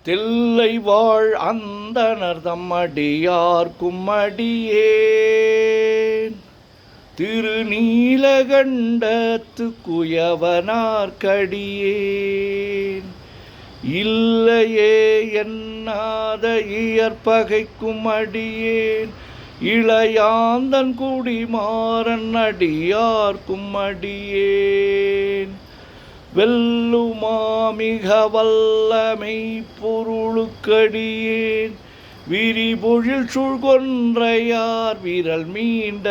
தில்லை வாழ் அந்தணர் தம்மடியார்க்கும் அடியேன் திருநீலகண்டத்து குயவனார்க்கடியேன் இல்லையே என்னாத இயற்பகைக்கும் அடியேன் இளையாந்தன் குடிமாறன் அடியார்க்கும் அடியேன் வெல்லுமாமிக வல்லமை பொருளுக்கடியேன் விரிபொழில் சூழ்கொன்றையார் விரல் மீண்டற்கடியேன்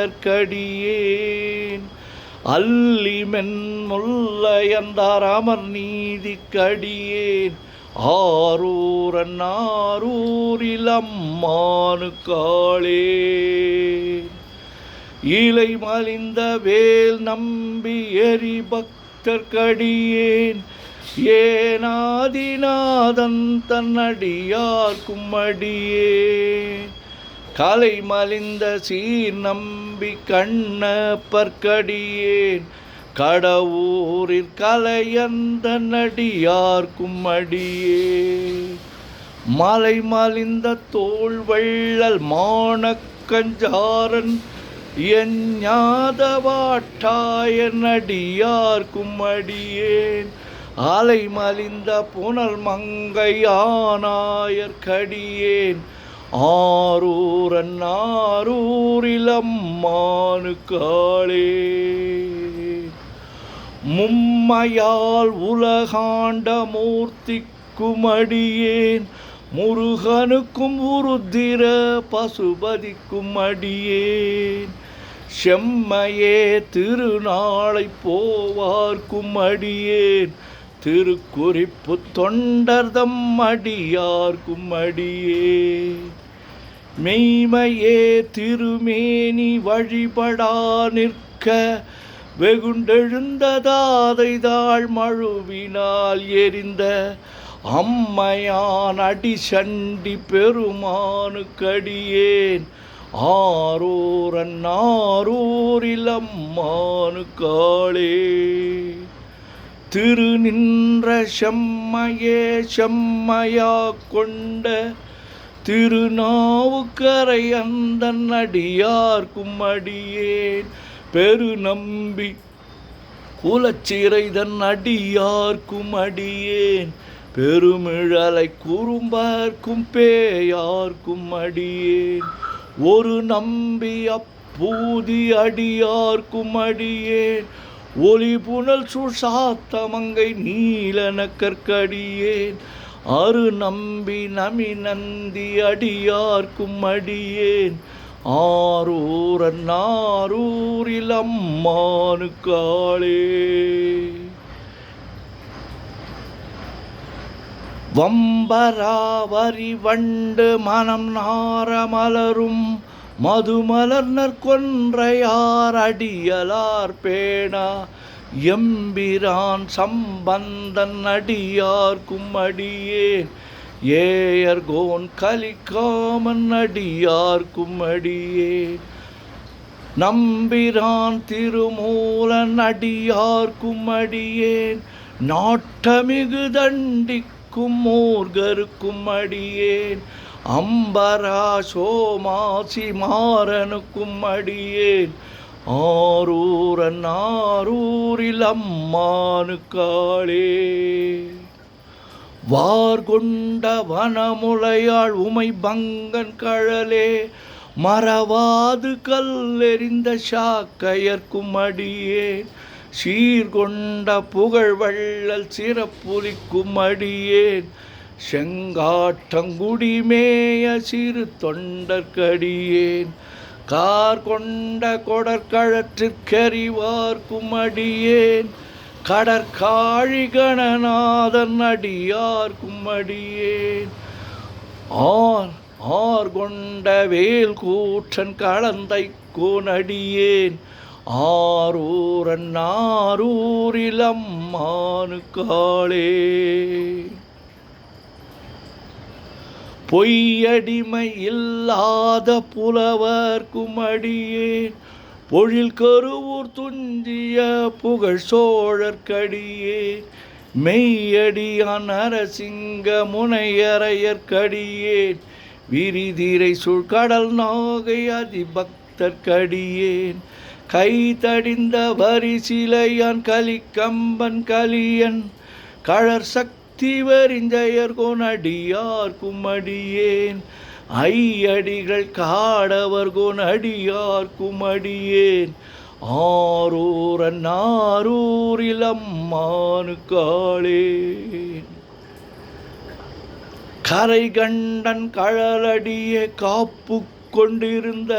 அல்லிமென் முல்லையந்தார் அமர் நீதிக்கடியேன் ஆரூரன் ஆரூரில் அம்மானு காளே இலை மலிந்த வேல் நம்பி எரிபக்தர்க்கடியேன் ஏனாதிநாதன் தன்னடியார்க்கும் அடியேன் கலை மலிந்த சீர் நம்பி கண்ணப்பர்க்கடியேன் கடவுரிற் கலையந்த நடியார்க்கும் அடியேன் மலை மலிந்த தோள் வள்ளல் மானக்கஞ்சாரன் எஞ்ஞாதவாட்டாய நடியார்க்கும் அடியேன் அலை மலிந்த புனல் மங்கையானாயற்கடியேன் ஆரூரன் ஆரூரில் அம்மானு காளே மும்மையால் உலகாண்ட மூர்த்திக்கும் அடியேன் முருகனுக்கும் உருத்திர பசுபதிக்கும் அடியேன் செம்மையே திருநாளை போவார்க்கும் அடியேன் திருக்குறிப்பு தொண்டர்தம் அடியார்க்கும் அடியேன் மெய்மையே திருமேனி வழிபடா நிற்க வெகுண்டெழுந்ததாதைதாள் மழுவினால் எரிந்த அம்மையான் அடிசண்டி பெருமானுக்கடியேன் ஆரூரன் ஆரூரில் அம்மானு காளே திருநின்ற செம்மையே செம்மையா கொண்ட திருநாவுக்கரை அந்தன் அடியார்க்கும் அடியேன் பெருநம்பி குலச்சிறைதன் அடியார்க்கும் அடியேன் பெருமிழலை குறும்பார்க்கும் பேயார்க்கும் அடியேன் ஒரு நம்பி அப்பூதி அடியார்க்கும் அடியேன் ஒளி புனல் சுசாத்தமங்கை நீலனக்கற்கடியேன் அரு நம்பி நமி நந்தி அடியார்க்கும் அடியேன் ஆரூரன் ஆரூரில் அம்மானு காளே வம்பராவரி வண்டு மனம் நாரமலரும் மதுமலர்னர் கொன்றையார் அடியலார் பேணா எம்பிரான் சம்பந்தன் அடியார்க்கும் அடியேன் ஏயர்கோன் கலிக்காமன் அடியார்க்கும் அடியேன் நம்பிரான் திருமூலன் அடியார்க்கும் அடியேன் நாட்டமிகு தண்டிக்கும் மூர்கருக்கும் அடியேன் அம்பரா சோமாசி மாறனுக்கும் அடியேன் ஆரூரன் ஆரூரில் அம்மானு காளே வார்கொண்ட வனமுலையாள் உமை பங்கன் கழலே மறவாது கல்லெறிந்த சாக்கையர்க்கும் அடியேன் சீர்கொண்ட புகழ் வள்ளல் சிறப்புலிக்கும் அடியேன் செங்காட்டங்குடிமேய சிறு தொண்டர்க்கடியேன் கார் கொண்ட கொடற்கழற்றிற்கறிவார்க்கும் அடியேன் கடற்காழி கணநாதன் அடியார்க்கும் அடியேன் ஆர் கொண்ட வேல் கூற்றன் களந்தை கோனடியேன் ஆரூரன் ஆரூரில் அம்மானு காளே பொய்யடிமை இல்லாத புலவர்க்கும் அடியேன் பொழில் கருவூர் துஞ்சிய புகழ் சோழற்கடியேன் மெய்யடியான் நரசிங்க முனையரையற்கடியேன் விரிதிரை சுழ்கடல் நாகை அதிபக்தர்க்கடியேன் கைதடிந்த வரிசிலையான் கலிக்கம்பன் கலியன் கழற் சக்தி வரிஞ்சயர்கோன் அடியார்க்கும் அடியேன் ஐயடிகள் காடவர்கோன் அடியார்க்கும் அடியேன் ஆரூரன் ஆரூரில் அம்மானுக்காளே கரை கண்டன் கழலடியே காப்பு கொண்டிருந்த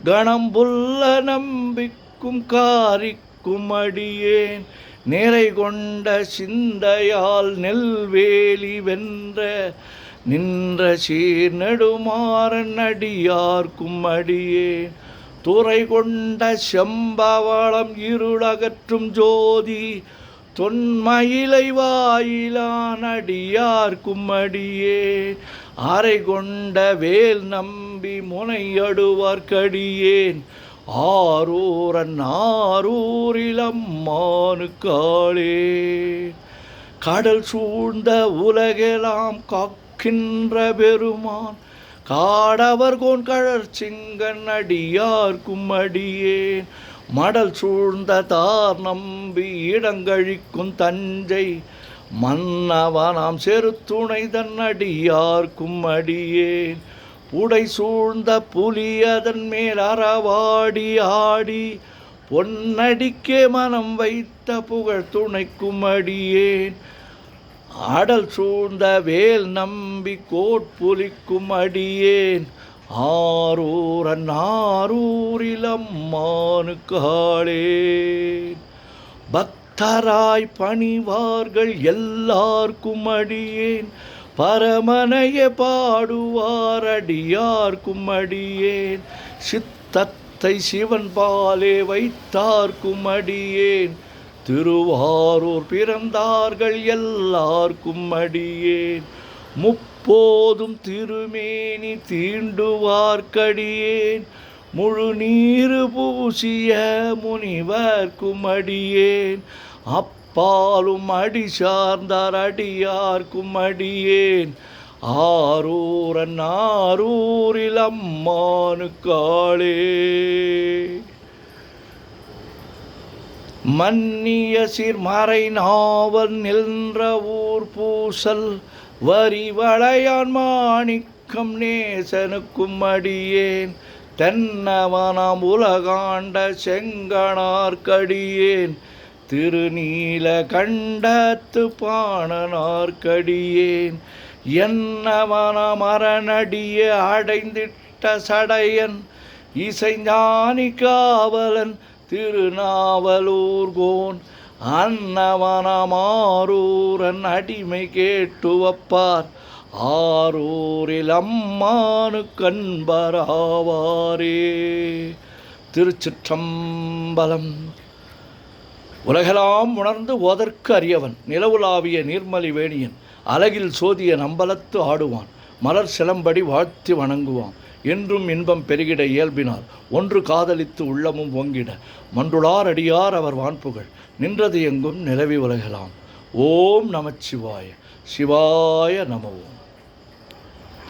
கணம்புல்ல நம்பிக்கும் காரிக்கும் அடியேன் நிறை கொண்ட சிந்தையால் நெல்வேலி வென்ற நின்ற சீர் நெடுமாறன் அடியார்க்கும் அடியேன் துறை கொண்ட செம்பவளம் இருளகற்றும் ஜோதி தொன்மயிலை வாயிலான் அடியார்க்கும் அடியேன் அறை கொண்ட வேல் நம்பி முனையடுவார்க்கடியேன் ஆரூரன் ஆரூரில் அம்மானுக்காளே கடல் சூழ்ந்த உலகெல்லாம் காக்கின்ற பெருமான் காடவர்கோன் கழற் சிங்கன் அடியார்க்கும் அடியேன் மடல் சூழ்ந்த தார் நம்பி இடங்கழிக்கும் தஞ்சை மன்னவனாம் செருத்துணை தன் அடியார்க்கும் அடியேன் புடை சூழ்ந்த புலியதன் மேல் அறவாடி ஆடி பொன்னடிக்கே மனம் வைத்த புகழ் துணைக்கும் அடியேன் ஆடல் சூழ்ந்த வேல் நம்பி கோட்புலிக்கும் அடியேன் ஆரூரன் ஆரூரில் அம்மானுக்காளே பக்தராய் பணிவார்கள் எல்லார்க்கும் அடியேன் பரமனைய பாடுவார் அடியார்க்கும் அடியேன் சித்தத்தை சிவன் பாலே வைத்தார்க்கும் அடியேன் திருவாரூர் பிறந்தார்கள் எல்லார்க்கும் அடியேன் முப்போதும் திருமேனி தீண்டுவார்க்கடியேன் முழு நீரு பூசிய முனிவர்க்கும் அடியேன் அப்பாலும் அடி சார்ந்தார் அடியார்க்கும் அடியேன் ஆரூரன் ஆரூரில் அம்மானுக்காளே மன்னிய சீர்மறை நாவல் நின்ற ஊர் பூசல் வரிவளையான் மாணிக்கம் நேசனுக்கும் அடியேன் தென்னவனாம் உலகாண்ட செங்கணார்க்கடியேன் திருநீல கண்டத்து பாணனார்க்கடியேன் என்னவனாம் அரணடிய அடைந்திட்ட சடையன் இசைஞானி காவலன் திருநாவலூர்கோன் அன்னவனாம் ஆரூரன் அடிமை கேட்டுவப்பார் ஆரூரில் அம்மானு கண்பராவாரே. திருச்சிற்றம்பலம். உலகெல்லாம் உணர்ந்து ஓதற்கு அறியவன் நிலவுலாவிய நீர்மலி வேணியன் அலகில் சோதிய நம்பலத்து ஆடுவான் மலர் சிலம்படி வாழ்த்தி வணங்குவான் என்றும் இன்பம் பெருகிட இயல்பினால் ஒன்று காதலித்து உள்ளமும் ஓங்கிட மன்றுளார் அடியார் அவர் வான்புகழ் நின்றது எங்கும் நிலவி உலகலாம். ஓம் நமச்சிவாய. சிவாய நம. ஓம்.